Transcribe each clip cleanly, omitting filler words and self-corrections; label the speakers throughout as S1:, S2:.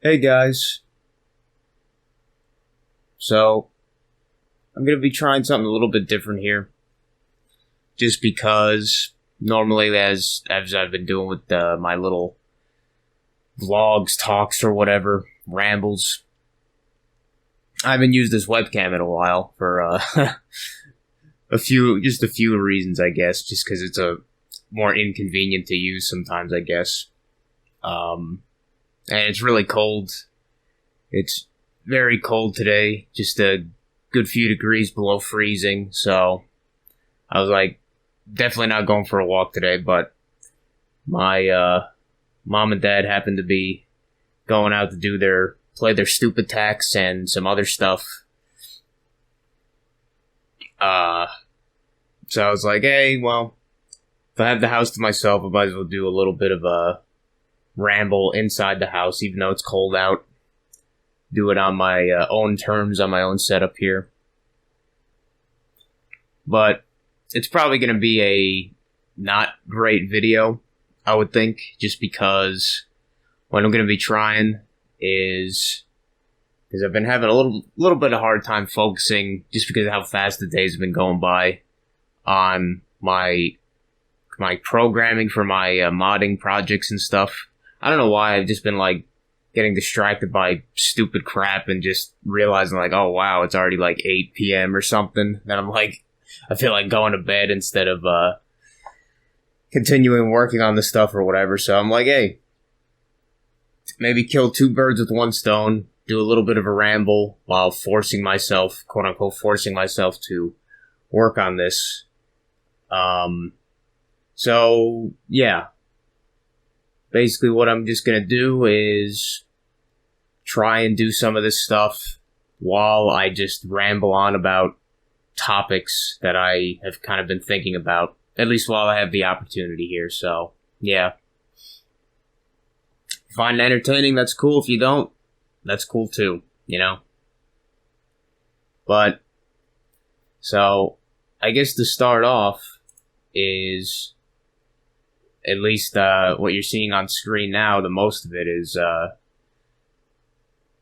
S1: Hey guys, so I'm gonna be trying something a little bit different here, just because normally, as I've been doing with my little vlogs, talks, or whatever, rambles, I haven't used this webcam in a while for a few reasons, I guess, just because it's a more inconvenient to use sometimes, I guess. And it's really cold. It's very cold today, just a good few degrees below freezing, so I was like, definitely not going for a walk today, but my mom and dad happened to be going out to play their stupid tax and some other stuff. So I was like, hey, well, if I have the house to myself, I might as well do a little bit of a ramble inside the house, even though it's cold out. Do it on my own terms, on my own setup here. But it's probably going to be a not great video, I would think, just because what I'm going to be trying is I've been having a little bit of hard time focusing just because of how fast the days have been going by on my programming for my modding projects and stuff. I don't know why I've just been like getting distracted by stupid crap and just realizing like, oh wow, it's already like 8 p.m. or something. Then I'm like, I feel like going to bed instead of continuing working on the stuff or whatever. So I'm like, hey, maybe kill two birds with one stone, do a little bit of a ramble while forcing myself, quote unquote, forcing myself to work on this. So yeah. Basically, what I'm just going to do is try and do some of this stuff while I just ramble on about topics that I have kind of been thinking about, at least while I have the opportunity here. So, yeah. If you find it entertaining, that's cool. If you don't, that's cool too, you know? But, so, I guess to start off is, at least what you're seeing on screen now, the most of it is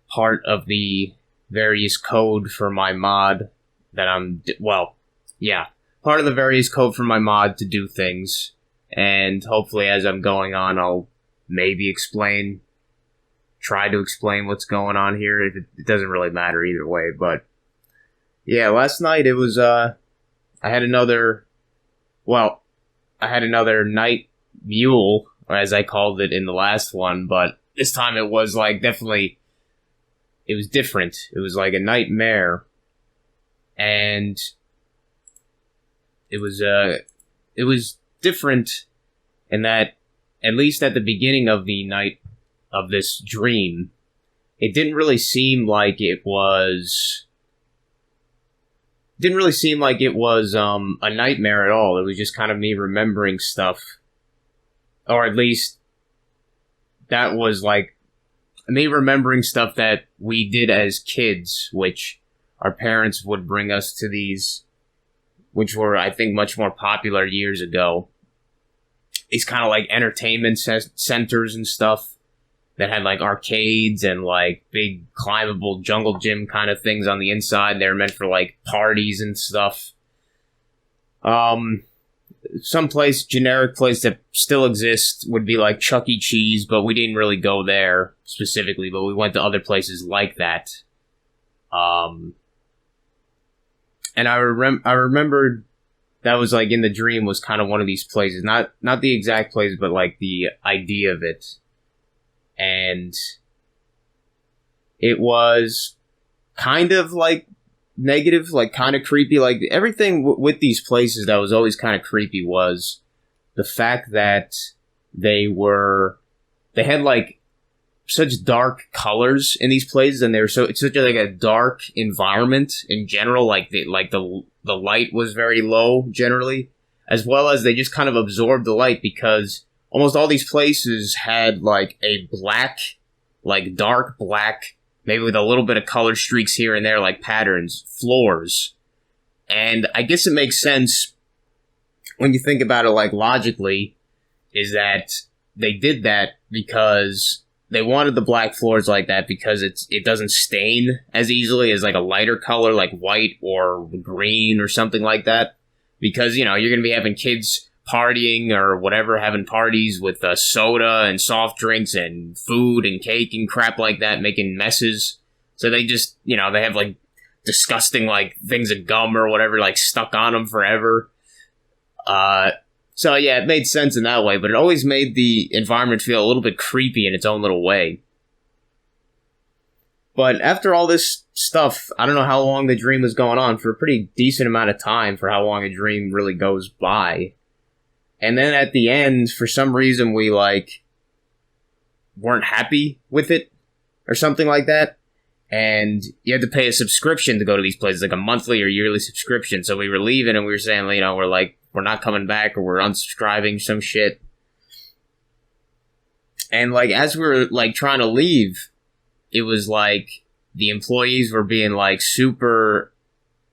S1: part of the various code for my mod that part of the various code for my mod to do things. And hopefully as I'm going on, I'll maybe try to explain what's going on here. It doesn't really matter either way, but yeah, last night it was, I had another night mule, or as I called it in the last one, but this time it was like definitely, it was different. It was like a nightmare, and it was different in that, at least at the beginning of the night of this dream, it didn't really seem like it was a nightmare at all. It was just kind of me remembering stuff. Or at least, that was like me remembering stuff that we did as kids, which our parents would bring us to these, which were, I think, much more popular years ago. These kind of like entertainment centers and stuff that had like arcades and like big climbable jungle gym kind of things on the inside. They were meant for like parties and stuff. Some generic place that still exists would be like Chuck E. Cheese, but we didn't really go there specifically, but we went to other places like that. And I remembered that was like in the dream was kind of one of these places, not the exact place, but like the idea of it. And it was kind of like negative, like kind of creepy. Like everything with these places that was always kind of creepy was the fact that they had like such dark colors in these places, and it's such like a dark environment in general. Like the light was very low generally, as well as they just kind of absorbed the light, because almost all these places had like a black, like dark black, maybe with a little bit of color streaks here and there, like patterns, floors. And I guess it makes sense when you think about it, like logically, is that they did that because they wanted the black floors like that because it doesn't stain as easily as like a lighter color like white or green or something like that. Because, you know, you're going to be having kids partying or whatever, having parties with soda and soft drinks and food and cake and crap like that, making messes. So they just, you know, they have like disgusting like things of gum or whatever like stuck on them forever. So yeah, it made sense in that way, but it always made the environment feel a little bit creepy in its own little way. But after all this stuff, I don't know how long the dream was going on, for a pretty decent amount of time for how long a dream really goes by. And then at the end, for some reason, we like weren't happy with it or something like that. And you had to pay a subscription to go to these places, like a monthly or yearly subscription. So we were leaving and we were saying, you know, we're not coming back, or we're unsubscribing some shit. And like, as we were like trying to leave, it was like the employees were being like super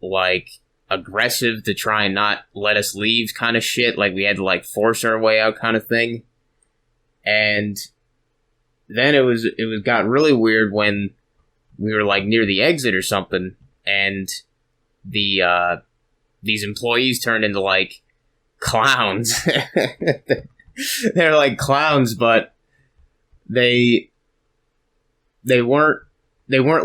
S1: like aggressive to try and not let us leave kind of shit. Like we had to like force our way out kind of thing. And then it got really weird when we were like near the exit or something, and these employees turned into like clowns. They're like clowns, but they weren't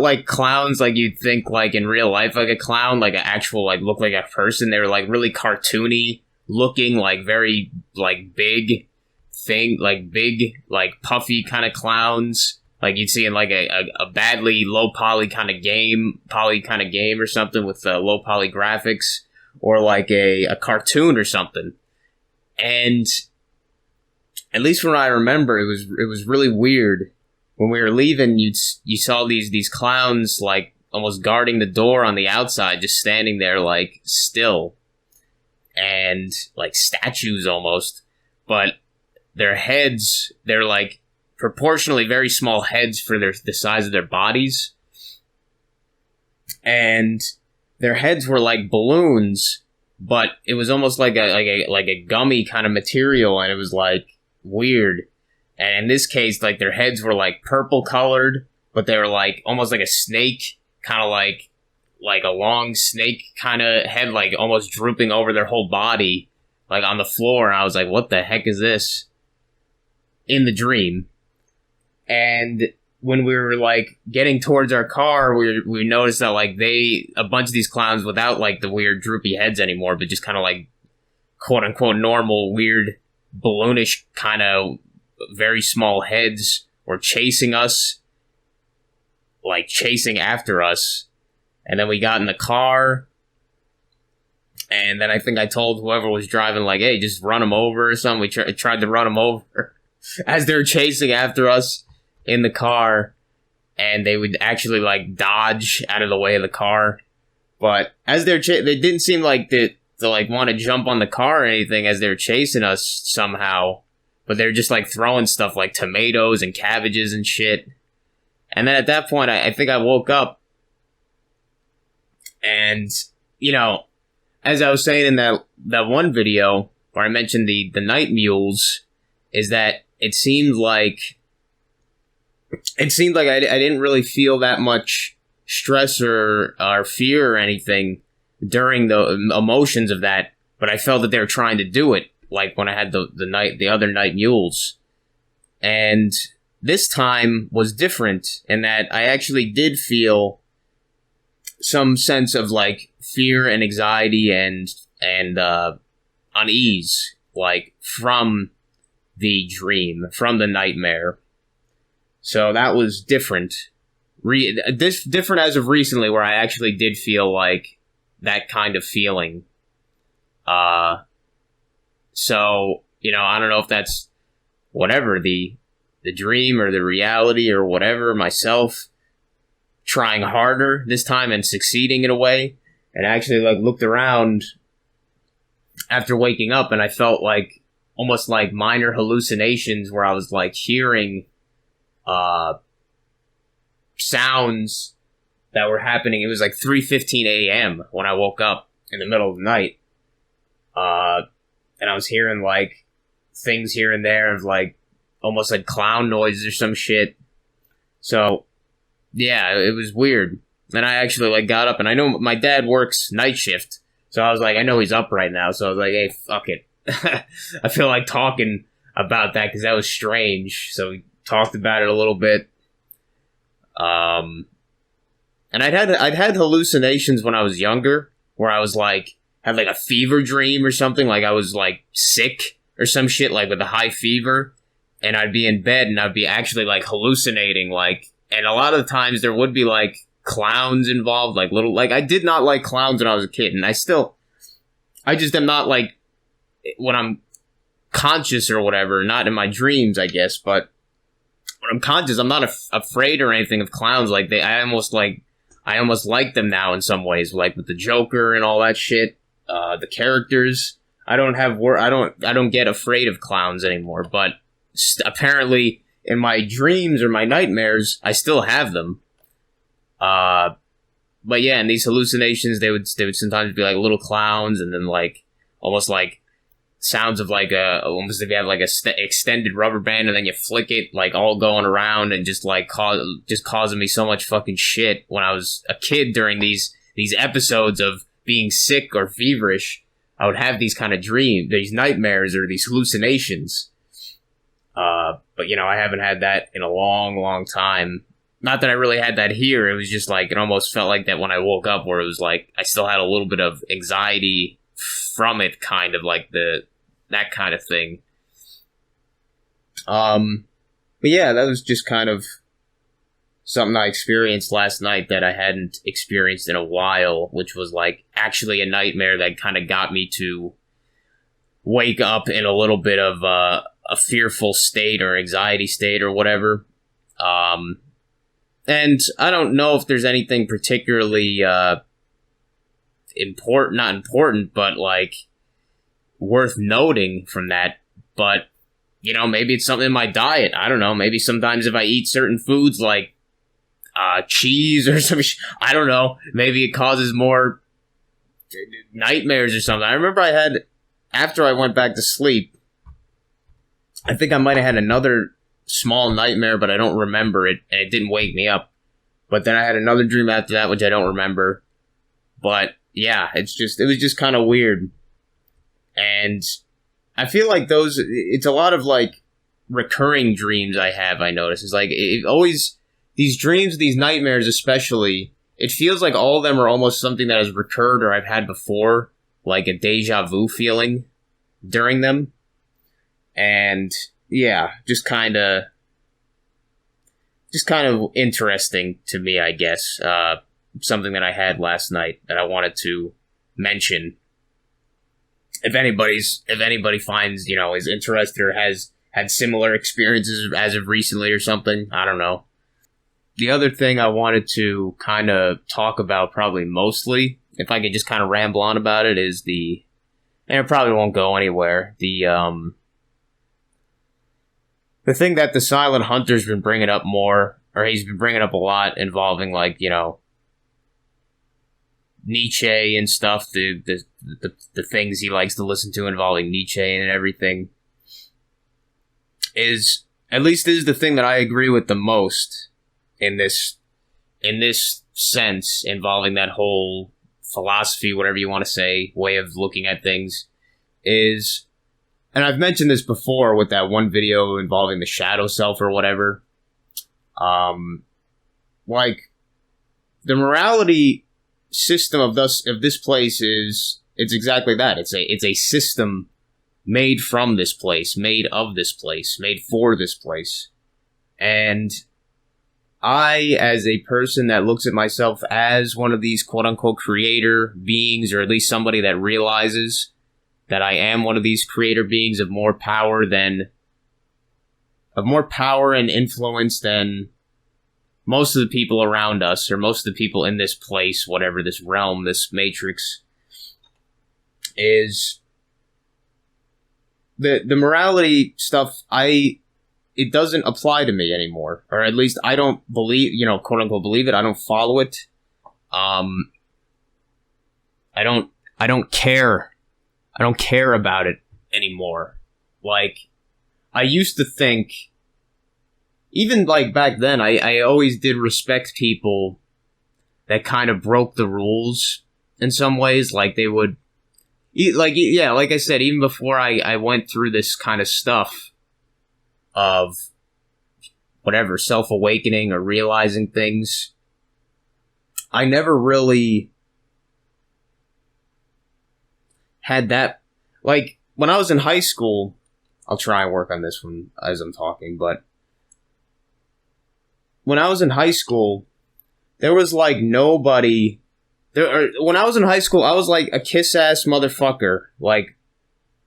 S1: like clowns like you'd think like in real life, like a clown, like an actual like look like a person. They were like really cartoony looking, like very like big thing, like big like puffy kind of clowns, like you'd see in like a badly low poly kind of game or something with low poly graphics, or like a cartoon or something. And at least from what I remember, it was really weird. When we were leaving, you saw these clowns like almost guarding the door on the outside, just standing there like still, and like statues almost. But their heads, they're like proportionally very small heads for the size of their bodies, and their heads were like balloons, but it was almost like a gummy kind of material, and it was like weird. And in this case, like their heads were like purple colored, but they were like almost like a snake, kind of like a long snake kind of head, like almost drooping over their whole body, like on the floor. And I was like, what the heck is this? In the dream. And when we were like getting towards our car, we noticed that like a bunch of these clowns without like the weird droopy heads anymore, but just kind of like quote unquote normal, weird, balloonish kind of very small heads were chasing us, like chasing after us. And then we got in the car, and then I think I told whoever was driving, like, hey, just run them over or something. We tried to run them over as they're chasing after us in the car, and they would actually like dodge out of the way of the car. But as they didn't seem like to like want to jump on the car or anything as they're chasing us somehow. But they're just like throwing stuff like tomatoes and cabbages and shit. And then at that point, I think I woke up. And, you know, as I was saying in that one video where I mentioned the night mules, is that it seemed like I didn't really feel that much stress or fear or anything during the emotions of that. But I felt that they were trying to do it. Like when I had the other night mules. And this time was different in that I actually did feel some sense of like fear and anxiety and unease, like from the dream, from the nightmare. So that was different. Different as of recently, where I actually did feel like that kind of feeling. So, you know, I don't know if that's whatever, the dream or the reality or whatever, myself trying harder this time and succeeding in a way. And actually like looked around after waking up, and I felt like almost like minor hallucinations where I was like hearing sounds that were happening. It was like 3:15 a.m. when I woke up in the middle of the night. And I was hearing like things here and there of like almost like clown noises or some shit. So, yeah, it was weird. And I actually, like, got up, and I know my dad works night shift, so I was like, I know he's up right now, so I was like, hey, fuck it. I feel like talking about that, because that was strange, so we talked about it a little bit. And I'd had hallucinations when I was younger, where I was like, had like a fever dream or something, like I was like sick or some shit, like with a high fever, and I'd be in bed and I'd be actually like hallucinating, like, and a lot of the times there would be like clowns involved, like little, like I did not like clowns when I was a kid, and I just am not like, when I'm conscious or whatever, not in my dreams, I guess, but when I'm conscious, I'm not afraid or anything of clowns. Like I almost like them now in some ways, like with the Joker and all that shit. The characters, I don't get afraid of clowns anymore, but apparently in my dreams or my nightmares, I still have them. But yeah, in these hallucinations, they would sometimes be like little clowns, and then like almost like sounds of like almost if you have like a extended rubber band and then you flick it, like all going around and just like causing me so much fucking shit when I was a kid during these episodes of being sick or feverish. I would have these kind of dreams, these nightmares or these hallucinations. But you know, I haven't had that in a long, long time. Not that I really had that here. It was just like, it almost felt like that when I woke up, where it was like, I still had a little bit of anxiety from it, kind of like that kind of thing. But yeah, that was just kind of something I experienced last night that I hadn't experienced in a while, which was like actually a nightmare that kind of got me to wake up in a little bit of a fearful state or anxiety state or whatever. And I don't know if there's anything particularly not important, but like worth noting from that. But, you know, maybe it's something in my diet. I don't know. Maybe sometimes if I eat certain foods like cheese or some I don't know. Maybe it causes more nightmares or something. I remember after I went back to sleep, I think I might have had another small nightmare, but I don't remember it, and it didn't wake me up. But then I had another dream after that, which I don't remember. But yeah, it was just kind of weird. And I feel like it's a lot of like recurring dreams I have, I notice. It's like, it always, these dreams, these nightmares especially, it feels like all of them are almost something that has recurred or I've had before, like a deja vu feeling during them. And yeah, just kind of interesting to me, I guess. Something that I had last night that I wanted to mention. If anybody finds, you know, is interested or has had similar experiences as of recently or something, I don't know. The other thing I wanted to kind of talk about, probably mostly, if I could just kind of ramble on about it, is and it probably won't go anywhere, the thing that the Silent Hunter's been bringing up more, or he's been bringing up a lot, involving, like, you know, Nietzsche and stuff, the things he likes to listen to involving Nietzsche and everything, is, at least this is the thing that I agree with the most in this sense, involving that whole philosophy, whatever you want to say, way of looking at things, is, and I've mentioned this before with that one video involving the shadow self or whatever, like, the morality system of this place it's exactly that. It's a system made from this place, made of this place, made for this place. And I, as a person that looks at myself as one of these quote-unquote creator beings, or at least somebody that realizes that I am one of these creator beings of more power and influence than most of the people around us, or most of the people in this place, whatever, this realm, this matrix, is the morality stuff. It doesn't apply to me anymore, or at least I don't believe, you know, quote unquote believe it. I don't follow it. I don't care. I don't care about it anymore. Like, I used to think, even like back then, I always did respect people that kind of broke the rules in some ways. Like they would, like, yeah, like I said, even before I went through this kind of stuff of whatever, self-awakening or realizing things, I never really had that. Like, when I was in high school, I'll try and work on this one as I'm talking, but when I was in high school, there was, like, nobody... when I was in high school, I was, like, a kiss-ass motherfucker. Like,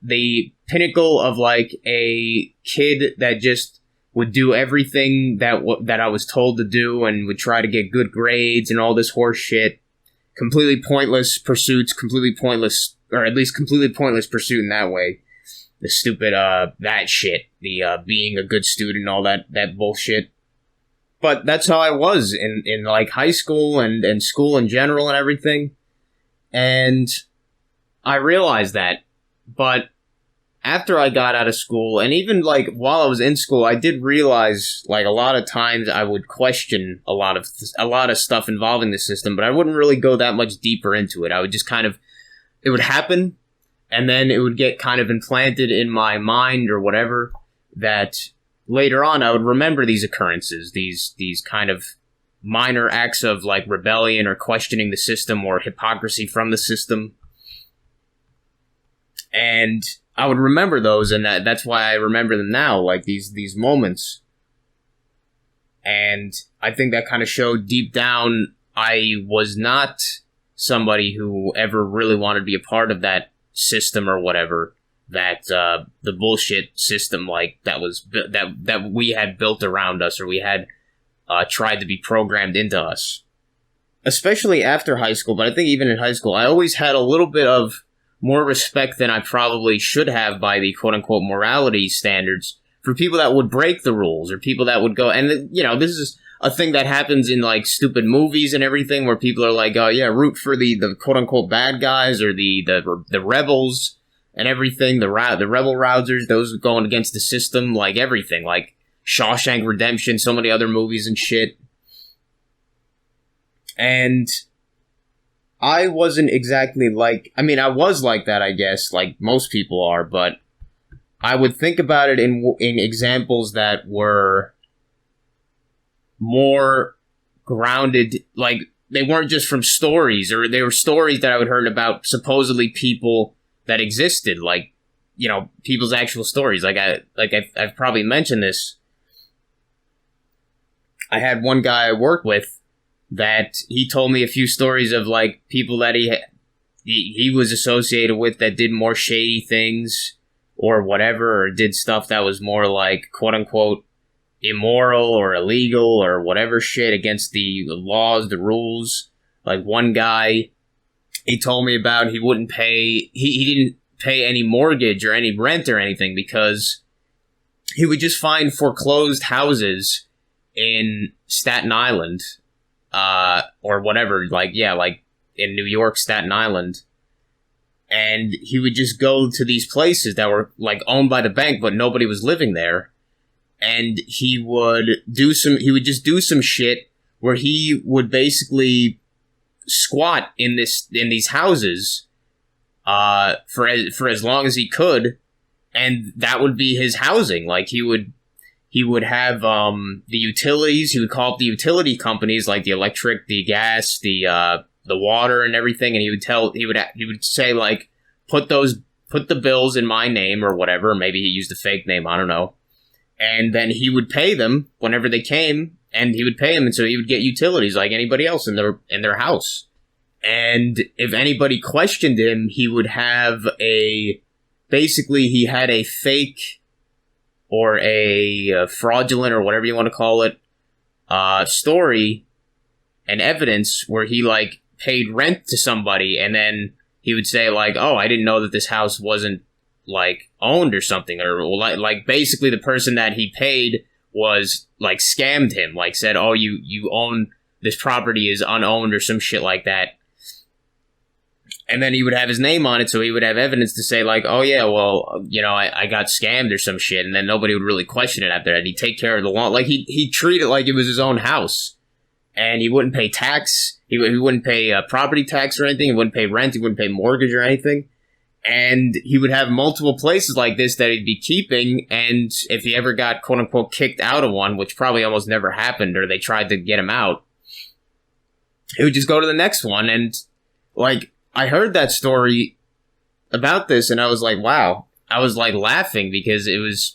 S1: the pinnacle of, like, a kid that just would do everything that I was told to do and would try to get good grades and all this horse shit. Completely pointless pursuits, completely pointless, or at least completely pointless pursuit in that way. The stupid, that shit. The, being a good student, all that bullshit. But that's how I was in like, high school and school in general and everything. And I realized that. But after I got out of school, and even, like, while I was in school, I did realize, like, a lot of times I would question a lot of stuff involving the system, but I wouldn't really go that much deeper into it. I would just kind of, it would happen, and then it would get kind of implanted in my mind or whatever, that later on I would remember these occurrences, these kind of minor acts of, like, rebellion or questioning the system or hypocrisy from the system. And I would remember those, and that's why I remember them now, like these moments. And I think that kind of showed deep down I was not somebody who ever really wanted to be a part of that system or whatever, that the bullshit system, like, that we had built around us, or we had tried to be programmed into us. Especially after high school, but I think even in high school, I always had a little bit of more respect than I probably should have by the quote-unquote morality standards for people that would break the rules, or people that would go, and, you know, this is a thing that happens in, like, stupid movies and everything, where people are like, oh, yeah, root for the quote-unquote bad guys, or the rebels and everything, the rebel rousers, those going against the system, like, everything, like Shawshank Redemption, so many other movies and shit. And I wasn't exactly like... I mean, I was like that, I guess, like most people are, but I would think about it in examples that were more grounded, like, they weren't just from stories, or they were stories that I would heard about supposedly people that existed, like, you know, people's actual stories. I've probably mentioned this. I had one guy I worked with that he told me a few stories of, like, people that he was associated with that did more shady things or whatever, or did stuff that was more, like, quote-unquote immoral or illegal or whatever shit against the laws, the rules. Like, one guy he told me about, he wouldn't pay, he didn't pay any mortgage or any rent or anything because he would just find foreclosed houses in Staten Island, or whatever, like, yeah, like in New York, Staten Island, and he would just go to these places that were, like, owned by the bank, but nobody was living there, and he would just do some shit where he would basically squat in these houses, for as long as he could, and that would be his housing. Like, he would have, the utilities, he would call up the utility companies, like the electric, the gas, the water and everything, and he would say, like, put the bills in my name or whatever, maybe he used a fake name, I don't know, and then he would pay them whenever they came, and he would pay them, and so he would get utilities like anybody else in their house. And if anybody questioned him, he would have basically he had a fake or a fraudulent, or whatever you want to call it, story and evidence where he, like, paid rent to somebody, and then he would say, like, oh, I didn't know that this house wasn't, like, owned or something, or, like, basically the person that he paid was, like, scammed him, like, said, oh, you own, this property is unowned, or some shit like that. And then he would have his name on it, so he would have evidence to say, like, oh yeah, well, I got scammed or some shit, and then nobody would really question it after that. He'd take care of the law. Like, he'd treat it like it was his own house. And he wouldn't pay tax. He wouldn't pay property tax or anything. He wouldn't pay rent. He wouldn't pay mortgage or anything. And he would have multiple places like this that he'd be keeping, and if he ever got, quote-unquote, kicked out of one, which probably almost never happened, or they tried to get him out, he would just go to the next one. And, like, I heard that story about this, and I was like, wow. I was, like, laughing, because it was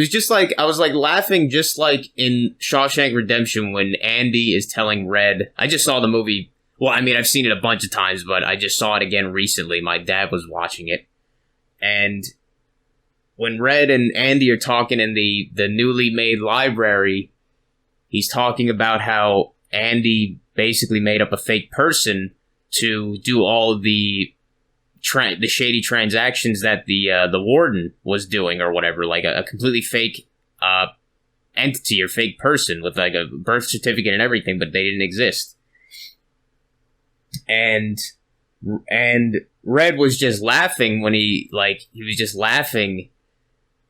S1: just like, I was, like, laughing just like in Shawshank Redemption when Andy is telling Red. I just saw the movie. Well, I mean, I've seen it a bunch of times, but I just saw it again recently. My dad was watching it. And when Red and Andy are talking in the newly made library, he's talking about how Andy basically made up a fake person to do all of the shady transactions that the warden was doing or whatever, like a completely fake entity or fake person with like a birth certificate and everything, but they didn't exist. And Red was just laughing when he was just laughing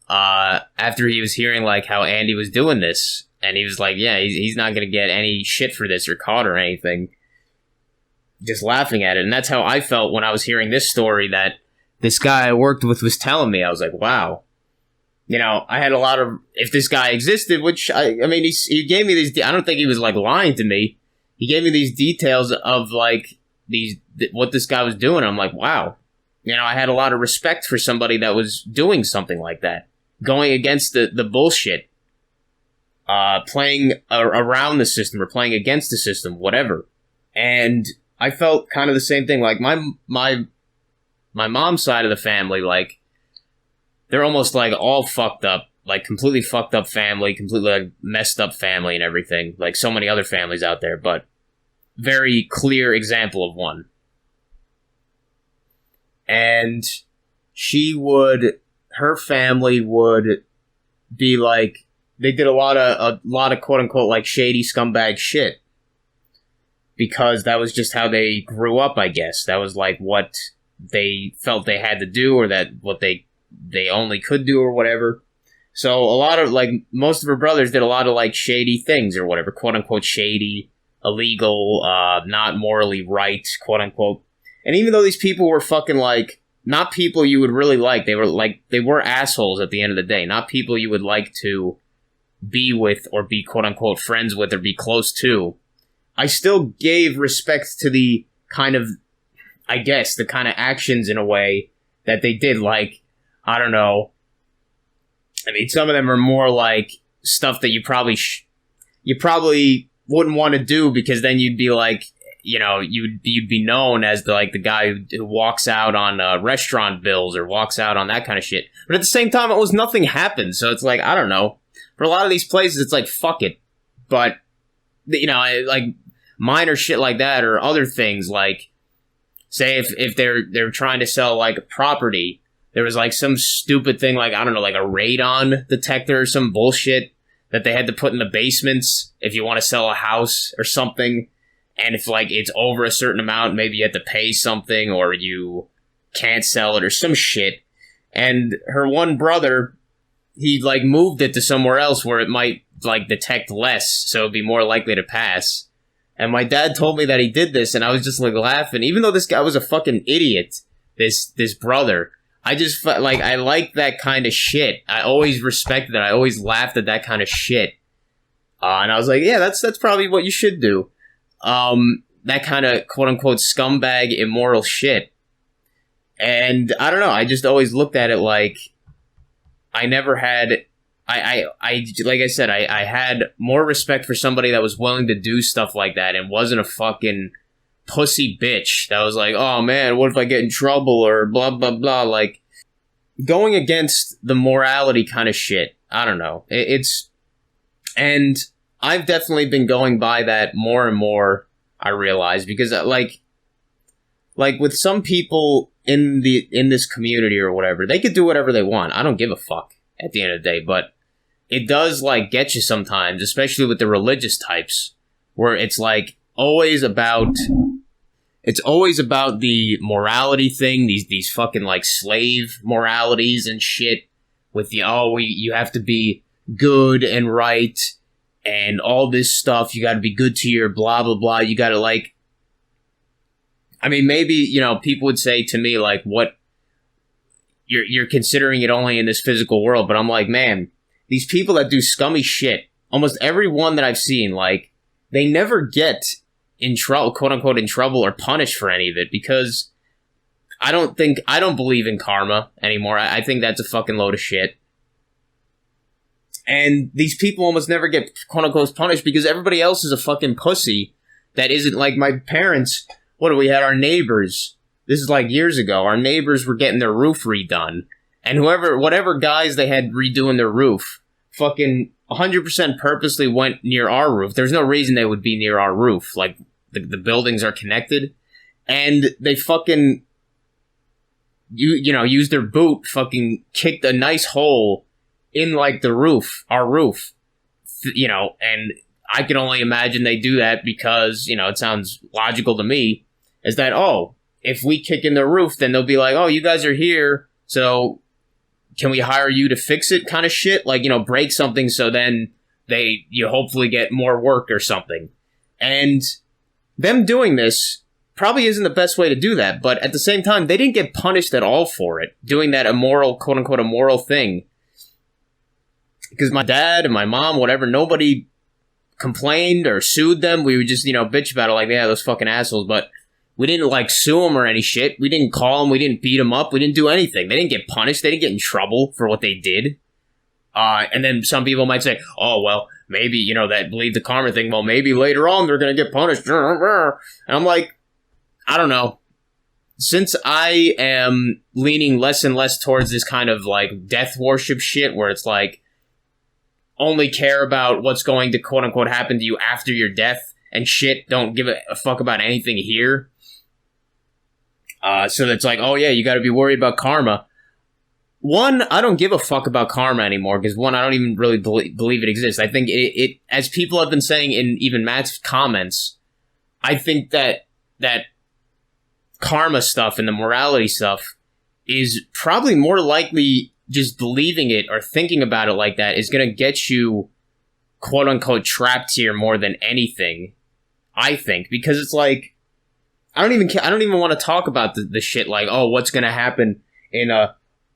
S1: after he was hearing like how Andy was doing this, and he was like, yeah, he's not gonna get any shit for this or caught or anything. Just laughing at it. And that's how I felt when I was hearing this story that this guy I worked with was telling me. I was like, wow. I had a lot of, if this guy existed, which I mean, he gave me these, I don't think he was like lying to me. He gave me these details of like what this guy was doing. I'm like, wow. I had a lot of respect for somebody that was doing something like that. Going against the bullshit. Playing around the system or playing against the system, whatever. And I felt kind of the same thing. Like my mom's side of the family, like they're almost like all fucked up, like completely fucked up family, completely like messed up family and everything. Like so many other families out there, but very clear example of one. And her family would be like, they did a lot of quote unquote like shady scumbag shit. Because that was just how they grew up, I guess. That was like what they felt they had to do, or that what they only could do, or whatever. So a lot of like most of her brothers did a lot of like shady things or whatever, quote unquote shady, illegal, not morally right, quote unquote. And even though these people were fucking like not people you would really like, they were assholes at the end of the day, not people you would like to be with or be quote unquote friends with or be close to. I still gave respect to the kind of, I guess, the kind of actions in a way that they did. Like, I don't know. I mean, some of them are more like stuff that you probably wouldn't want to do, because then you'd be like, you'd be known as the guy who walks out on restaurant bills or walks out on that kind of shit. But at the same time, nothing happened. So it's like, I don't know. For a lot of these places, it's like, fuck it. But, like minor shit like that, or other things like, say if they're trying to sell like property, there was like some stupid thing like, I don't know, like a radon detector or some bullshit that they had to put in the basements if you want to sell a house or something. And if like it's over a certain amount, maybe you have to pay something or you can't sell it or some shit. And her one brother, he like moved it to somewhere else where it might like detect less, so it'd be more likely to pass. And my dad told me that he did this, and I was just like laughing. Even though this guy was a fucking idiot, this brother, I just felt like I liked that kind of shit. I always respected it. I always laughed at that kind of shit. And I was like, yeah, that's probably what you should do. That kind of quote unquote scumbag immoral shit. And I don't know, I just always looked at it like I never had, I like I said, I had more respect for somebody that was willing to do stuff like that and wasn't a fucking pussy bitch that was like, oh man, what if I get in trouble or blah, blah, blah. Like, going against the morality kind of shit. I don't know. And I've definitely been going by that more and more, I realize, because like with some people in this community or whatever, they could do whatever they want. I don't give a fuck at the end of the day, but it does like get you sometimes, especially with the religious types, where it's like always about it's always about the morality thing, these fucking, like, slave moralities and shit, with the, you have to be good and right, and all this stuff, you gotta be good to your blah, blah, blah, you gotta, like, I mean, maybe, you know, people would say to me, like, what, you're considering it only in this physical world, but I'm like, man, these people that do scummy shit, almost every one that I've seen, like, they never get in trouble, quote unquote, in trouble or punished for any of it, because I don't believe in karma anymore. I think that's a fucking load of shit. And these people almost never get, quote unquote, punished because everybody else is a fucking pussy that isn't like my parents. We had our neighbors. This is like years ago. Our neighbors were getting their roof redone. And whatever guys they had redoing their roof, fucking 100% purposely went near our roof. There's no reason they would be near our roof. Like, the buildings are connected. And they fucking, used their boot, fucking kicked a nice hole in, like, the roof, our roof. And I can only imagine they do that because, it sounds logical to me, is that, if we kick in their roof, then they'll be like, you guys are here, so can we hire you to fix it kind of shit? Like, break something so then you hopefully get more work or something. And them doing this probably isn't the best way to do that, but at the same time, they didn't get punished at all for it, doing that immoral, quote-unquote, immoral thing. Because my dad and my mom, whatever, nobody complained or sued them. We would just, bitch about it like, yeah, those fucking assholes, but we didn't, like, sue them or any shit. We didn't call them. We didn't beat them up. We didn't do anything. They didn't get punished. They didn't get in trouble for what they did. And then some people might say, well, maybe, that believe the karma thing, well, maybe later on they're going to get punished. And I'm like, I don't know. Since I am leaning less and less towards this kind of, like, death worship shit where it's like, only care about what's going to, quote-unquote, happen to you after your death and shit, don't give a fuck about anything here. So that's like, you gotta be worried about karma. One, I don't give a fuck about karma anymore, because one, I don't even really believe it exists. I think it, as people have been saying in even Matt's comments, I think that karma stuff and the morality stuff is probably more likely just believing it or thinking about it like that is gonna get you, quote unquote, trapped here more than anything, I think, because it's like, I don't even want to talk about the shit like, what's gonna happen in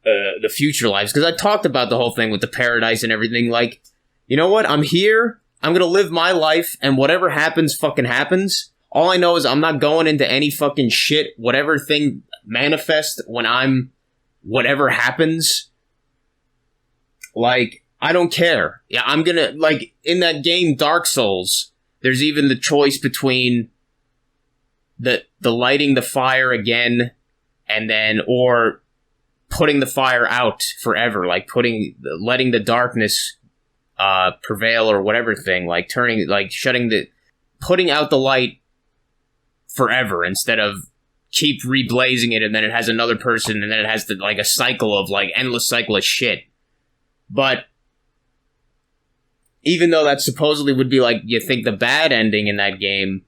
S1: the future lives, because I talked about the whole thing with the paradise and everything. Like, you know what? I'm here. I'm gonna live my life, and whatever happens, fucking happens. All I know is I'm not going into any fucking shit. Whatever thing manifests when I'm, whatever happens. Like, I don't care. Yeah, I'm gonna, like, in that game Dark Souls, there's even the choice between the lighting the fire again, and then, or putting the fire out forever, like letting the darkness prevail or whatever thing, like putting out the light forever instead of keep reblazing it and then it has another person and then it has like a cycle of, like, endless cycle of shit. But even though that supposedly would be, like, you think the bad ending in that game,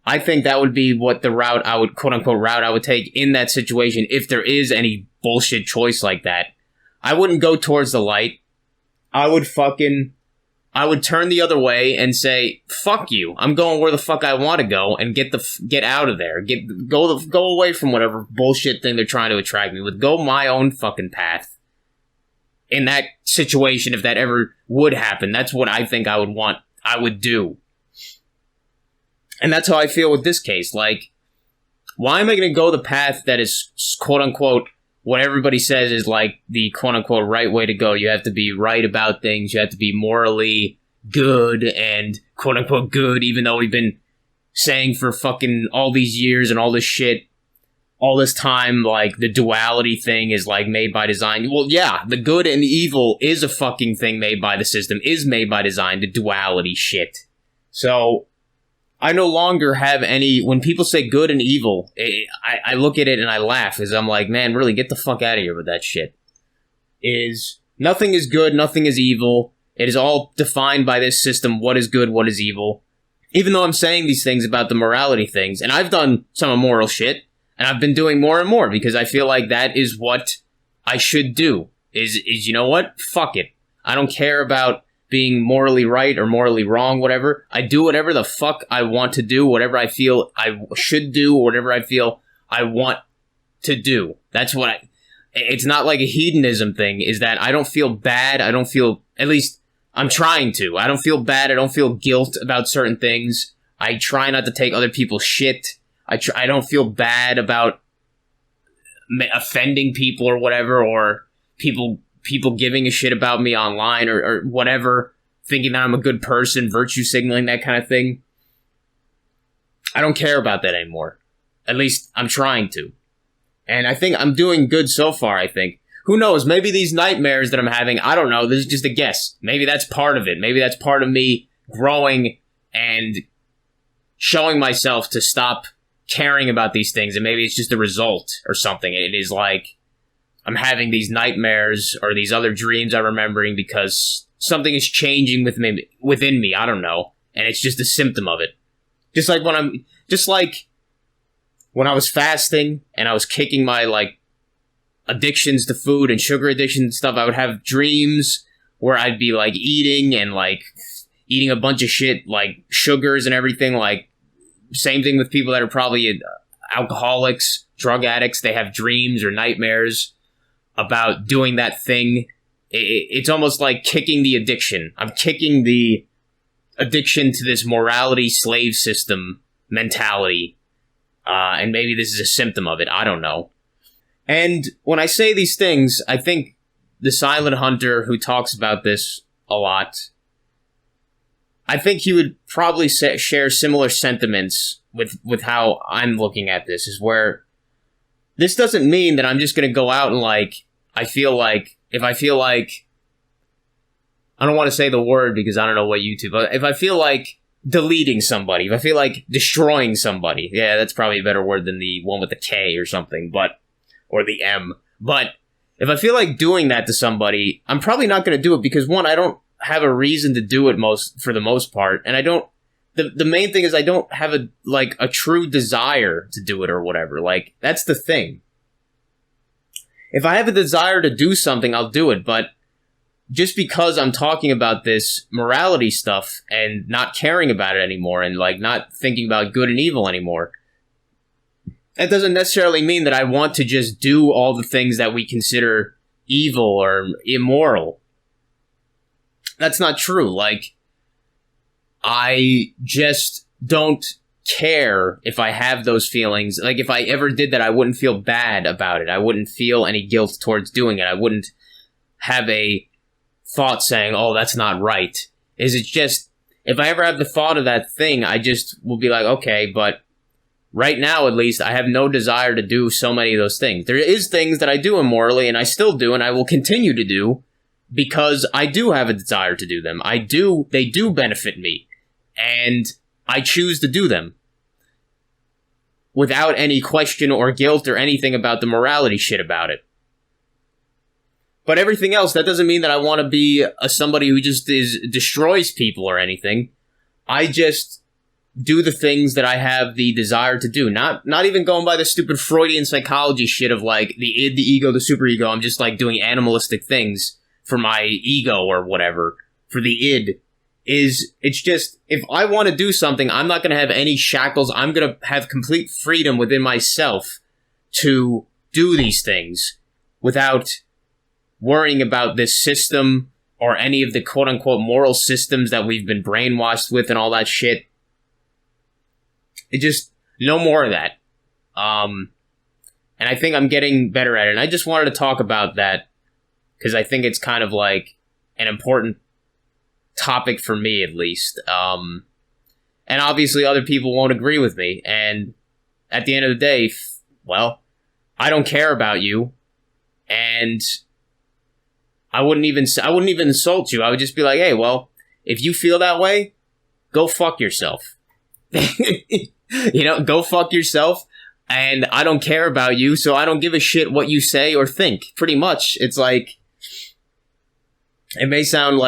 S1: I think that would be what the route I would, quote-unquote, route I would take in that situation if there is any bullshit choice like that. I wouldn't go towards the light. I would turn the other way and say, fuck you. I'm going where the fuck I want to go and get out of there. Go away from whatever bullshit thing they're trying to attract me with. Go my own fucking path. In that situation, if that ever would happen, that's what I think I would do. And that's how I feel with this case. Like, why am I going to go the path that is, quote-unquote, what everybody says is, like, the quote-unquote right way to go? You have to be right about things. You have to be morally good and quote-unquote good, even though we've been saying for fucking all these years and all this shit, all this time, like, the duality thing is, like, made by design. Well, yeah, the good and the evil is a fucking thing made by the system, is made by design, the duality shit. So I no longer have any, when people say good and evil, I look at it and I laugh, because I'm like, man, really, get the fuck out of here with that shit. Nothing is good, nothing is evil. It is all defined by this system, what is good, what is evil. even though I'm saying these things about the morality things, and I've done some immoral shit, and I've been doing more and more because I feel like that is what I should do. Is you know what? Fuck it. I don't care about being morally right or morally wrong, whatever. I do whatever the fuck I want to do, whatever I feel I should do, or whatever I feel I want to do. That's what it's not like a hedonism thing, is that I don't feel bad. I don't feel, at least I'm trying to. I don't feel bad. I don't feel guilt about certain things. I try not to take other people's shit. I don't feel bad about offending people or whatever, or people giving a shit about me online or whatever, thinking that I'm a good person, virtue signaling, that kind of thing. I don't care about that anymore. At least I'm trying to. And I think I'm doing good so far, I think. Who knows? Maybe these nightmares that I'm having, I don't know, this is just a guess. Maybe that's part of it. Maybe that's part of me growing and showing myself to stop caring about these things, and maybe it's just a result or something. It is like I'm having these nightmares or these other dreams I'm remembering because something is changing within me. I don't know, and it's just a symptom of it. Just like when I was fasting and I was kicking my like addictions to food and sugar addiction and stuff, I would have dreams where I'd be like eating a bunch of shit, like sugars and everything. Like, same thing with people that are probably alcoholics, drug addicts. They have dreams or nightmares about doing that thing. It's almost like kicking the addiction. I'm kicking the addiction to this morality slave system mentality. And maybe this is a symptom of it. I don't know. And when I say these things, I think the Silent Hunter, who talks about this a lot, I think he would probably share similar sentiments with how I'm looking at this, is where this doesn't mean that I'm just going to go out and I don't want to say the word because I don't know what YouTube, but if I feel like deleting somebody, if I feel like destroying somebody, yeah, that's probably a better word than the one with the K or something, or the M. But if I feel like doing that to somebody, I'm probably not going to do it because, one, I don't have a reason to do it for the most part, and I don't. The main thing is I don't have a true desire to do it or whatever. Like, that's the thing. If I have a desire to do something, I'll do it, but just because I'm talking about this morality stuff and not caring about it anymore and not thinking about good and evil anymore, that doesn't necessarily mean that I want to just do all the things that we consider evil or immoral. That's not true. I just don't care if I have those feelings. Like, if I ever did that, I wouldn't feel bad about it. I wouldn't feel any guilt towards doing it. I wouldn't have a thought saying, oh, that's not right. It's just, if I ever have the thought of that thing, I just will be like, okay, but right now, at least, I have no desire to do so many of those things. There is things that I do immorally, and I still do, and I will continue to do, because I do have a desire to do them. They do benefit me, and I choose to do them without any question or guilt or anything about the morality shit about it. But everything else, that doesn't mean that I want to be somebody who just destroys people or anything. I just do the things that I have the desire to do. Not even going by the stupid Freudian psychology shit of the id, the ego, the superego. I'm just doing animalistic things for my ego or whatever, for the id. It's just, if I want to do something, I'm not going to have any shackles. I'm going to have complete freedom within myself to do these things without worrying about this system or any of the quote-unquote moral systems that we've been brainwashed with and all that shit. It just, no more of that. And I think I'm getting better at it. And I just wanted to talk about that because I think it's kind of an important topic for me, at least. And obviously other people won't agree with me. And at the end of the day, well, I don't care about you. And I wouldn't even insult you. I would just be like, hey, well, if you feel that way, go fuck yourself. Go fuck yourself. And I don't care about you, so I don't give a shit what you say or think. Pretty much. It's it may sound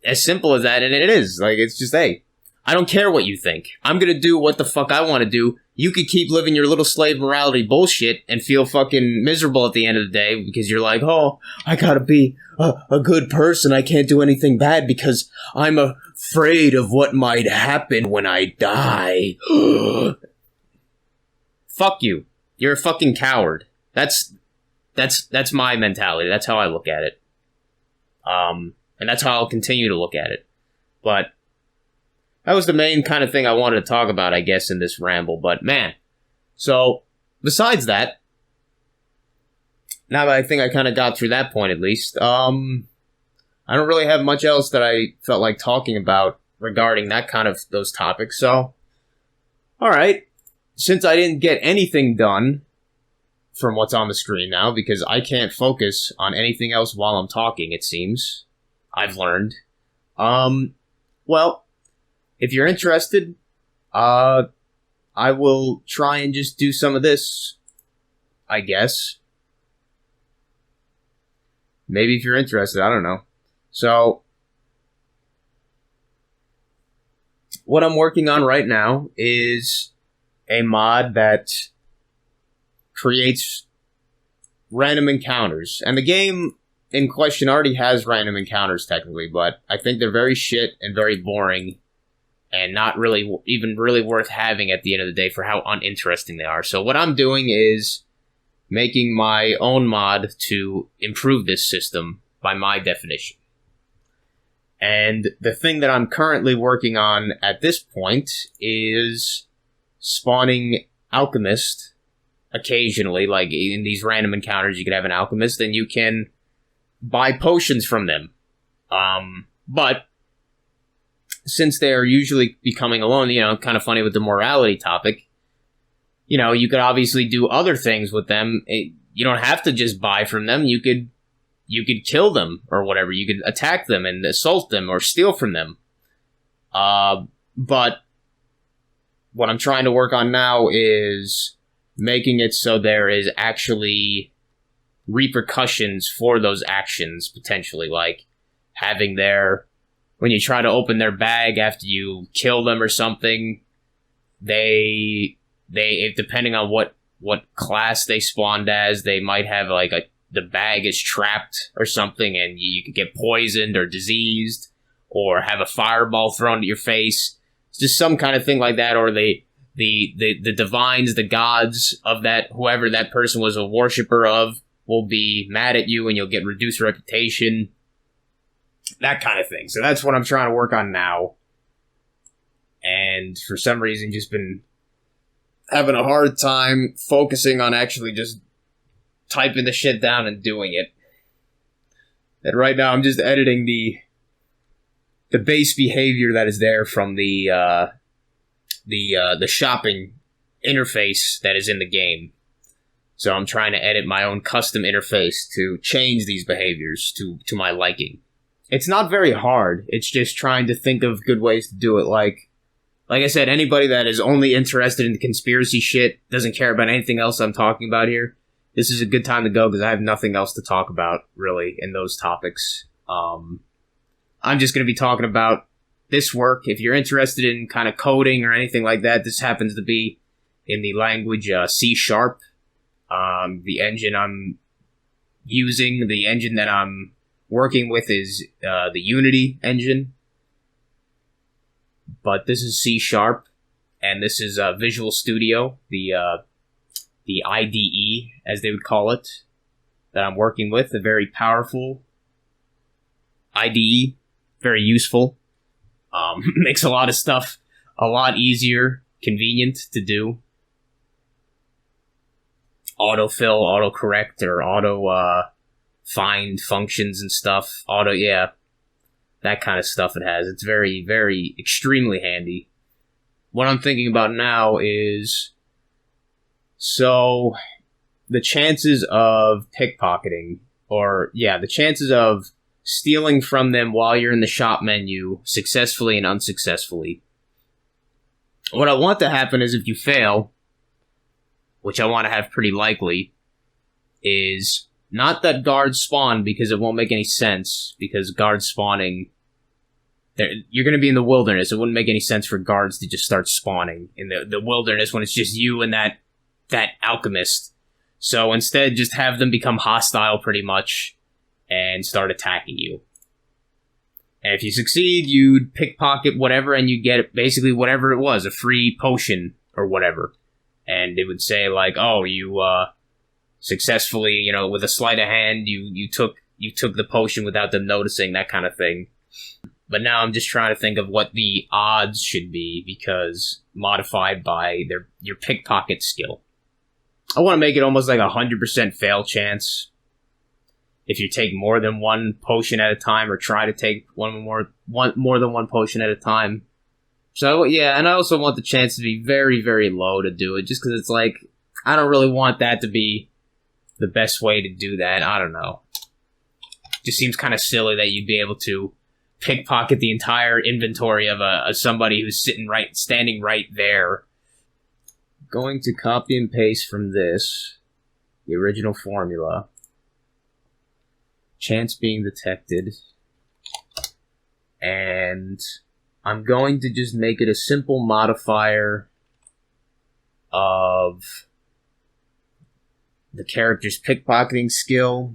S1: as simple as that, and it is. It's just, hey, I don't care what you think. I'm gonna do what the fuck I want to do. You could keep living your little slave morality bullshit and feel fucking miserable at the end of the day because you're like, oh, I gotta be a good person. I can't do anything bad because I'm afraid of what might happen when I die. Fuck you. You're a fucking coward. That's my mentality. That's how I look at it. And that's how I'll continue to look at it. But that was the main kind of thing I wanted to talk about, I guess, in this ramble. But, man. So, besides that, now that I think I kind of got through that point, at least, I don't really have much else that I felt like talking about regarding that kind of, those topics. So, alright. Since I didn't get anything done from what's on the screen now, because I can't focus on anything else while I'm talking, it seems. I've learned. Well, if you're interested, I will try and just do some of this, I guess. Maybe if you're interested, I don't know. So, what I'm working on right now is a mod that creates random encounters. And the game in question already has random encounters, technically, but I think they're very shit and very boring. And not really even really worth having at the end of the day for how uninteresting they are. So what I'm doing is making my own mod to improve this system by my definition. And the thing that I'm currently working on at this point is spawning alchemist occasionally. Like in these random encounters, you could have an alchemist and you can buy potions from them. But since they're usually becoming alone, you know, kind of funny with the morality topic, you know, you could obviously do other things with them. You don't have to just buy from them. You could kill them or whatever. You could attack them and assault them or steal from them. But what I'm trying to work on now is making it so there is actually repercussions for those actions, potentially, like having when you try to open their bag after you kill them or something, they depending on what class they spawned as, they might have like the bag is trapped or something, and you could get poisoned or diseased, or have a fireball thrown at your face. It's just some kind of thing like that, or the divines, the gods of that, whoever that person was a worshiper of, will be mad at you and you'll get reduced reputation. That kind of thing. So that's what I'm trying to work on now. And for some reason, just been having a hard time focusing on actually just typing the shit down and doing it. And right now, I'm just editing the base behavior that is there from the shopping interface that is in the game. So I'm trying to edit my own custom interface to change these behaviors to my liking. It's not very hard. It's just trying to think of good ways to do it. Like I said, anybody that is only interested in the conspiracy shit, doesn't care about anything else I'm talking about here, this is a good time to go because I have nothing else to talk about, really, in those topics. I'm just going to be talking about this work. If you're interested in kind of coding or anything like that, this happens to be in the language C#. The engine I'm using, the engine that I'm working with is the Unity engine. But this is C#, and this is Visual Studio, the IDE, as they would call it, that I'm working with. A very powerful IDE, very useful. Makes a lot of stuff a lot easier, convenient to do. Autofill, autocorrect, or auto find functions and stuff. That kind of stuff it has. It's very, very, extremely handy. What I'm thinking about now is, so the chances of pickpocketing, the chances of stealing from them while you're in the shop menu, successfully and unsuccessfully. What I want to happen is if you fail, which I want to have pretty likely, is not that guards spawn, because it won't make any sense, because guards spawning, You're going to be in the wilderness. It wouldn't make any sense for guards to just start spawning in the wilderness when it's just you and that alchemist. So instead, just have them become hostile pretty much and start attacking you. And if you succeed, you'd pickpocket whatever and you get basically whatever it was, a free potion or whatever. And it would say like, oh, you successfully, you know, with a sleight of hand, you took the potion without them noticing, that kind of thing. But now I'm just trying to think of what the odds should be, because modified by your pickpocket skill. I want to make it almost like 100% fail chance if you take more than one potion at a time, or try to take more than one potion at a time. So yeah, and I also want the chance to be very, very low to do it, just because it's like, I don't really want that to be the best way to do that. I don't know. Just seems kind of silly that you'd be able to pickpocket the entire inventory of somebody who's standing right there. Going to copy and paste from this, the original formula. Chance being detected. And I'm going to just make it a simple modifier of the character's pickpocketing skill,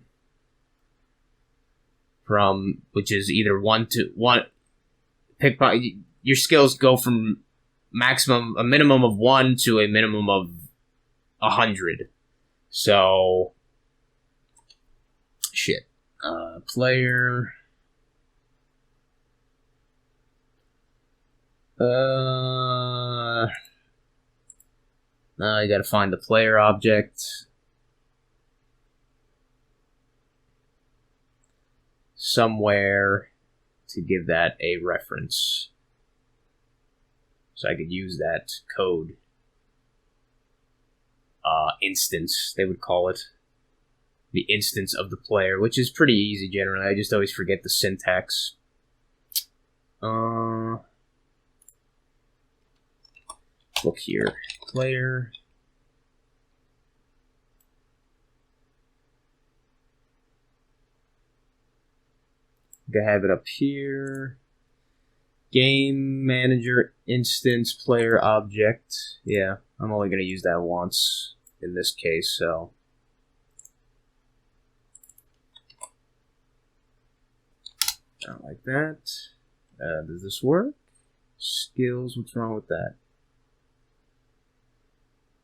S1: which is either 1 to 1 pickpocket. Your skills go from a minimum of 1 to a minimum of 100. So shit. Player. Now you gotta find the player object. Somewhere to give that a reference. So I could use that code. Instance, they would call it. The instance of the player, which is pretty easy generally. I just always forget the syntax. Look here. Player. I have it up here. Game manager instance player object. Yeah, I'm only going to use that once in this case, so. Not like that. Does this work? Skills, what's wrong with that?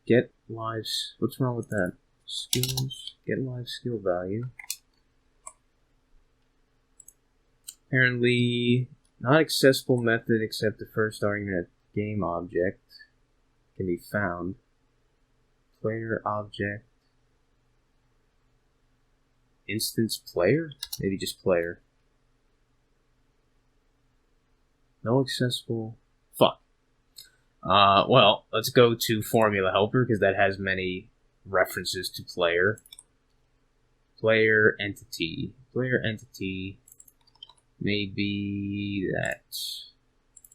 S1: Get lives, what's wrong with that? Skills, get live skill value. Apparently, not accessible method except the first argument at game object can be found. Player object. Instance player? Maybe just player. No accessible. Fuck. Well, let's go to Formula Helper, because that has many references to player. Player entity. Player entity. Maybe that.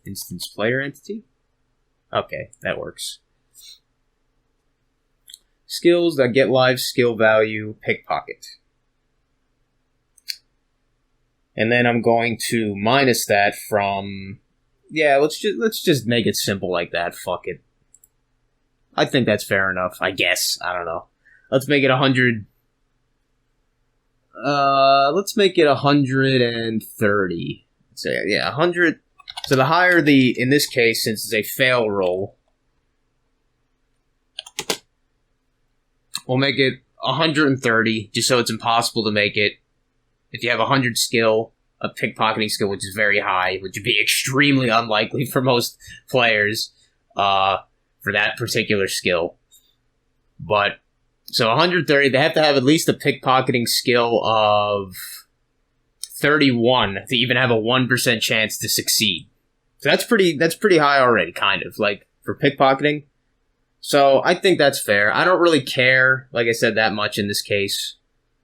S1: Instance player entity? Okay, that works. Skills that get live skill value, pickpocket. And then I'm going to minus that from, yeah, let's just make it simple like that. Fuck it. I think that's fair enough, I guess. I don't know. Let's make it 100. Let's make it 130. So yeah, 100. So the higher in this case, since it's a fail roll, we'll make it 130, just so it's impossible to make it. If you have 100 skill, a pickpocketing skill, which is very high, which would be extremely unlikely for most players, for that particular skill. But, so 130, they have to have at least a pickpocketing skill of 31 to even have a 1% chance to succeed. So that's pretty high already, kind of, like, for pickpocketing. So I think that's fair. I don't really care, like I said, that much in this case,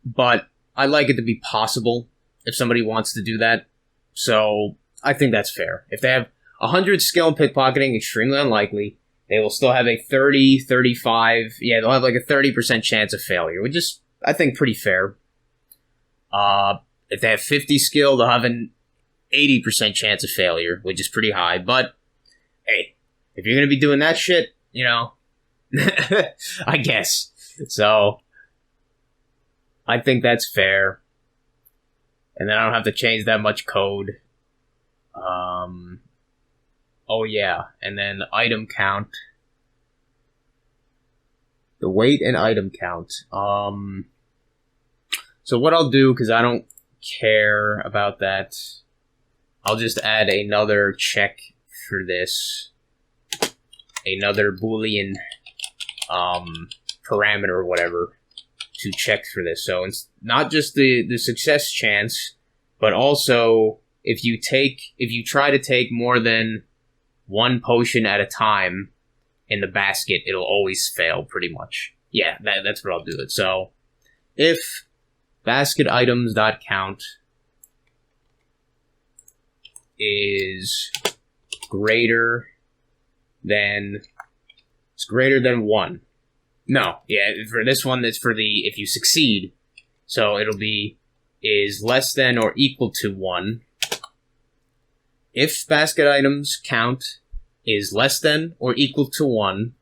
S1: but I like it to be possible if somebody wants to do that. So I think that's fair. If they have 100 skill in pickpocketing, extremely unlikely, they will still have a 30, 35, yeah, they'll have like a 30% chance of failure, which is, I think, pretty fair. If they have 50 skill, they'll have an 80% chance of failure, which is pretty high. But hey, if you're gonna be doing that shit, you know, I guess. So I think that's fair. And then I don't have to change that much code. Oh yeah, and then item count. The weight and item count. So what I'll do, because I don't care about that, I'll just add another check for this. Another Boolean parameter or whatever to check for this. So it's not just the success chance, but also if you try to take more than one potion at a time in the basket, it'll always fail pretty much. Yeah, that's what I'll do it. So if basket items.count is greater than 1. No, yeah, for this one, it's for the if you succeed. So it'll be is less than or equal to 1. If basket items count is less than or equal to 1,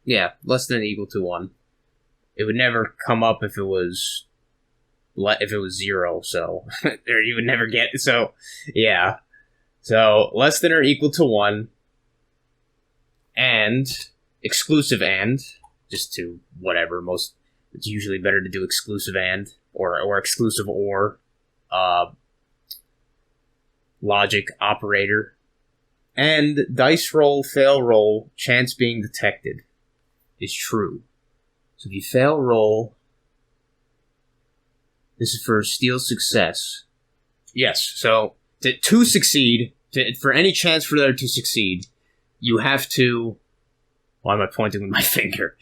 S1: yeah, less than or equal to 1. It would never come up if it was 0. So or you would never get. So yeah, so less than or equal to 1, and exclusive and. Just to whatever, it's usually better to do exclusive and or exclusive or logic operator, and dice roll fail roll chance being detected is true. So if you fail roll, this is for steal success. Yes, so to succeed, for any chance for there to succeed, you have to. Why am I pointing with my finger?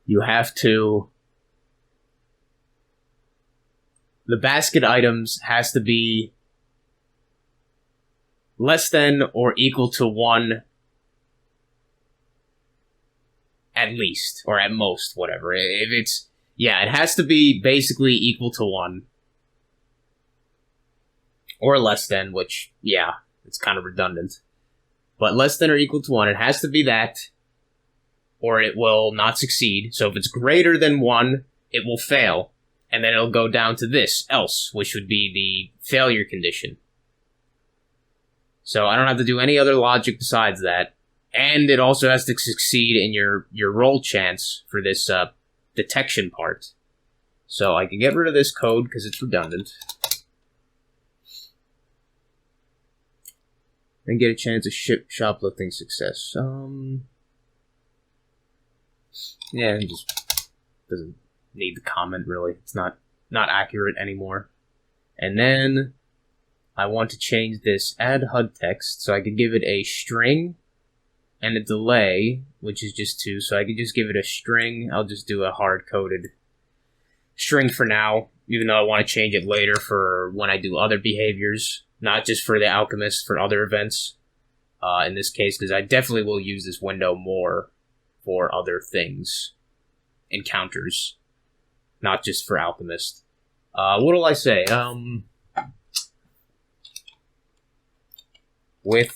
S1: You have to. The basket items has to be less than or equal to 1 at least, or at most, whatever. If it's, yeah, it has to be basically equal to 1. Or less than, which, yeah, it's kind of redundant. But less than or equal to 1, it has to be that, or it will not succeed. So if it's greater than 1, it will fail, and then it'll go down to this, else, which would be the failure condition. So I don't have to do any other logic besides that, and it also has to succeed in your roll chance for this detection part. So I can get rid of this code because it's redundant. And get a chance of shoplifting success. Yeah, it just doesn't need the comment, really. It's not accurate anymore. And then I want to change this add HUD text, so I could give it a string and a delay, which is just 2, so I could just give it a string. I'll just do a hard-coded string for now, even though I want to change it later for when I do other behaviors. Not just for the alchemist, for other events, in this case, because I definitely will use this window more for other things, encounters, not just for alchemist. What'll I say? With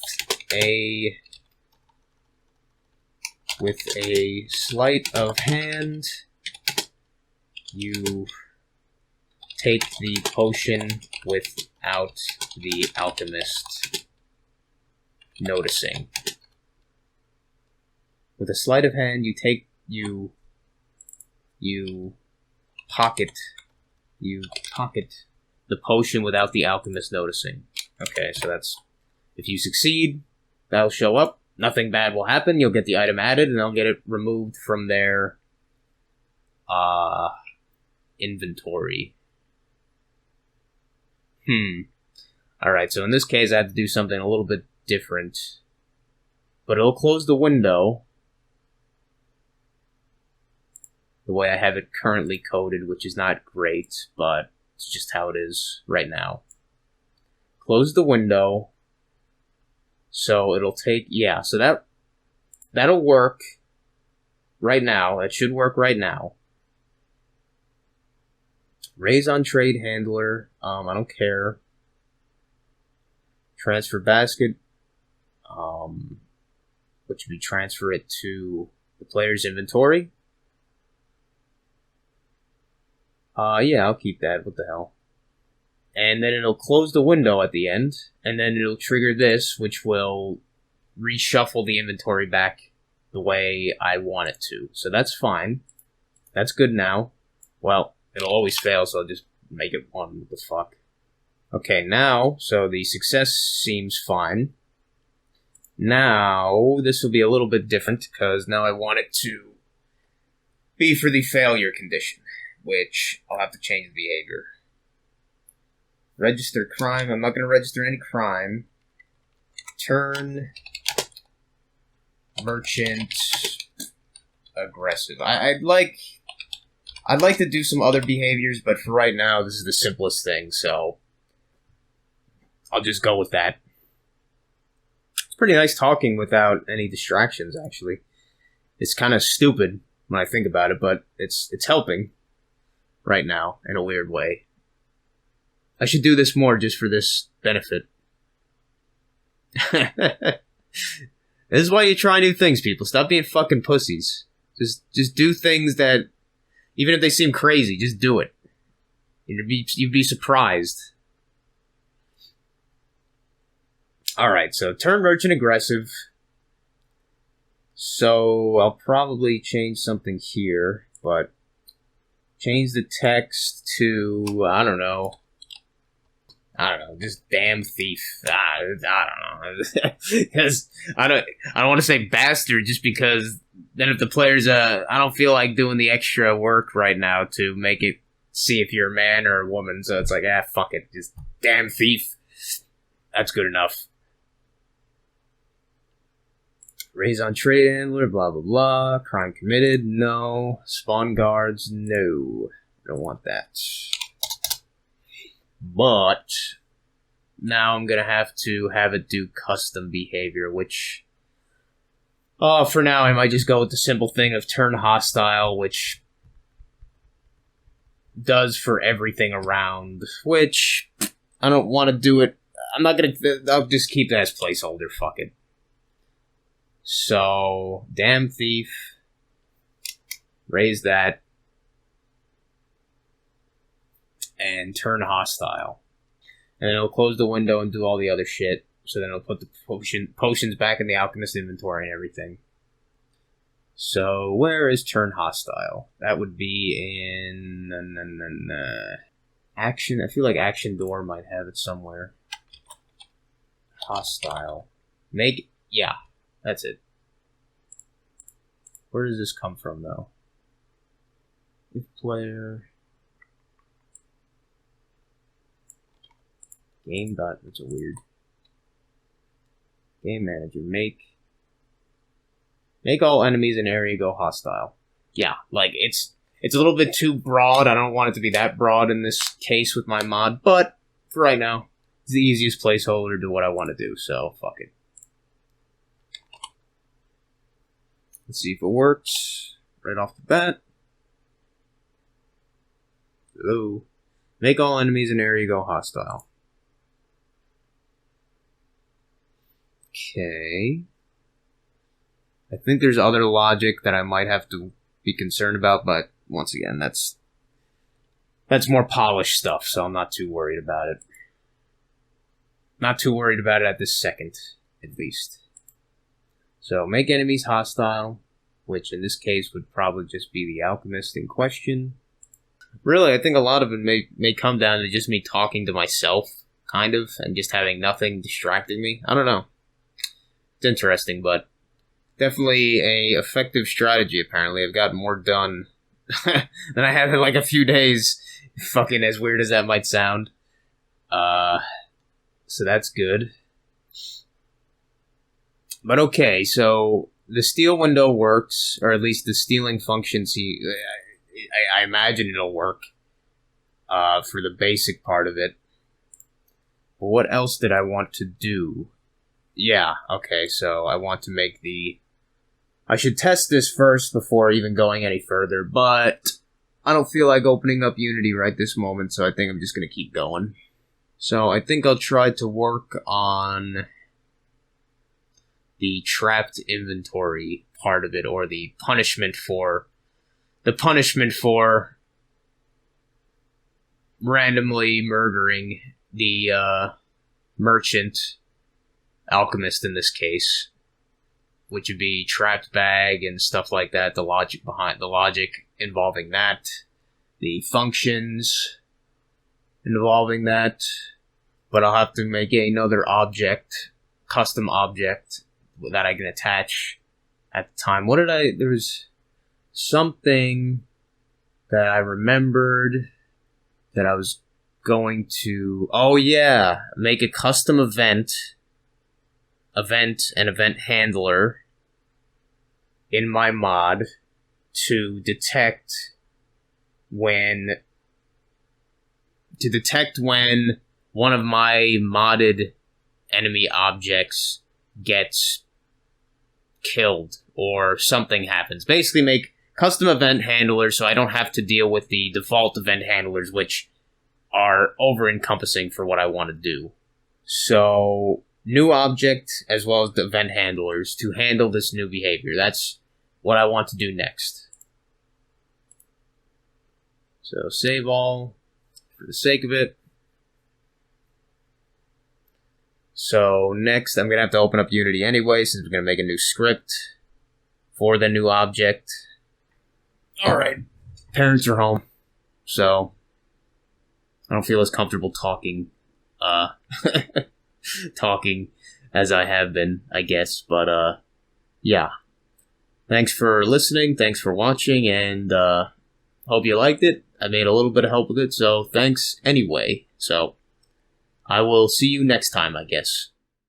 S1: a sleight of hand, you take the potion without the alchemist noticing. With a sleight of hand, you pocket the potion without the alchemist noticing. Okay, so that's, if you succeed, that'll show up. Nothing bad will happen. You'll get the item added, and they'll get it removed from their inventory. Alright, so in this case, I have to do something a little bit different. But it'll close the window the way I have it currently coded, which is not great, but it's just how it is right now. Close the window. So it'll take, yeah, so that'll work right now. It should work right now. Raise on trade handler. I don't care. Transfer basket. Which would be transfer it to the player's inventory. Yeah, I'll keep that. What the hell? And then it'll close the window at the end, and then it'll trigger this, which will reshuffle the inventory back the way I want it to. So that's fine. That's good now. Well, it'll always fail, so I'll just make it 1. What the fuck? Okay, now, so the success seems fine. Now, this will be a little bit different, because now I want it to be for the failure condition, which I'll have to change the behavior. Register crime. I'm not going to register any crime. Turn merchant aggressive. I'd like to do some other behaviors, but for right now, this is the simplest thing, so I'll just go with that. It's pretty nice talking without any distractions, actually. It's kind of stupid when I think about it, but it's helping right now in a weird way. I should do this more just for this benefit. This is why you try new things, people. Stop being fucking pussies. Just do things that, even if they seem crazy, just do it. You'd be surprised. Alright, so turn merchant aggressive. So I'll probably change something here, but change the text to, I don't know, just damn thief. I don't know. Because I don't want to say bastard just because then if the player's I don't feel like doing the extra work right now to make it see if you're a man or a woman, so it's like, fuck it, just damn thief. That's good enough. Raise on trade handler, blah blah blah. Crime committed, no. Spawn guards, no. Don't want that. But now I'm gonna have it do custom behavior, which for now I might just go with the simple thing of turn hostile, which does for everything around, which I don't want to do it. I'll just keep that as placeholder, fuck it. So, damn thief. Raise that. And turn hostile. And then it'll close the window and do all the other shit. So then it'll put the potions back in the alchemist inventory and everything. So, where is turn hostile? That would be in action. I feel like action door might have it somewhere. Hostile. Yeah, that's it. Where does this come from, though? If player... Game dot, that's a weird. Game manager, make all enemies in area go hostile. Yeah, like, it's a little bit too broad. I don't want it to be that broad in this case with my mod, but for right now, it's the easiest placeholder to what I want to do, so fuck it. Let's see if it works right off the bat. Hello. Make all enemies in area go hostile. Okay. I think there's other logic that I might have to be concerned about, but once again, that's more polished stuff, so I'm not too worried about it. Not too worried about it at this second, at least. So, make enemies hostile, which in this case would probably just be the alchemist in question. Really, I think a lot of it may come down to just me talking to myself, kind of, and just having nothing distracting me. I don't know. It's interesting, but definitely a effective strategy, apparently. I've got more done than I have in like a few days, fucking as weird as that might sound. So that's good. But okay, so the steal window works, or at least the stealing function, I imagine it'll work for the basic part of it. But what else did I want to do? Yeah, okay, so I want to make I should test this first before even going any further, but I don't feel like opening up Unity right this moment, so I think I'm just going to keep going. So I think I'll try to work on the trapped inventory part of it, or the punishment for randomly murdering the merchant alchemist in this case, which would be trapped bag and stuff like that, the logic involving that, the functions involving that, but I'll have to make another custom object that I can attach at the time. There was something that I remembered that I was going to, make a custom event and event handler in my mod to detect when one of my modded enemy objects gets killed or something happens. Basically make custom event handlers so I don't have to deal with the default event handlers, which are over-encompassing for what I want to do. So, new object as well as the event handlers to handle this new behavior. That's what I want to do next. So, save all for the sake of it. So, next I'm going to have to open up Unity anyway, since we're going to make a new script for the new object. Alright, parents are home, so I don't feel as comfortable talking as I have been, I guess, but yeah. Thanks for listening, thanks for watching, and hope you liked it. I made a little bit of help with it, so thanks anyway. So, I will see you next time, I guess.